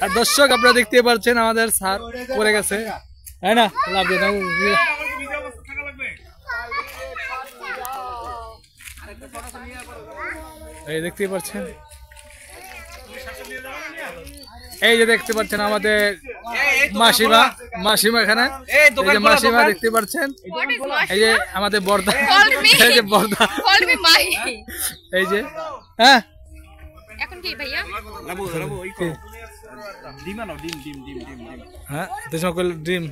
আর দর্শক আপনারা দেখতে পাচ্ছেন আমাদের স্যার পড়ে গেছে, তাই না? লাভ দিয়ে না, এই দেখতে পাচ্ছেন, এই যে দেখতে পাচ্ছেন আমাদের মাসিমা, মাসিমা এখানে, এই যে মাসিমা দেখতে পাচ্ছেন, এই যে আমাদের বর্দা, এই যে বর্দা, এই যে হ্যাঁ এখন কি ভাইয়া হ্যাঁ ডিম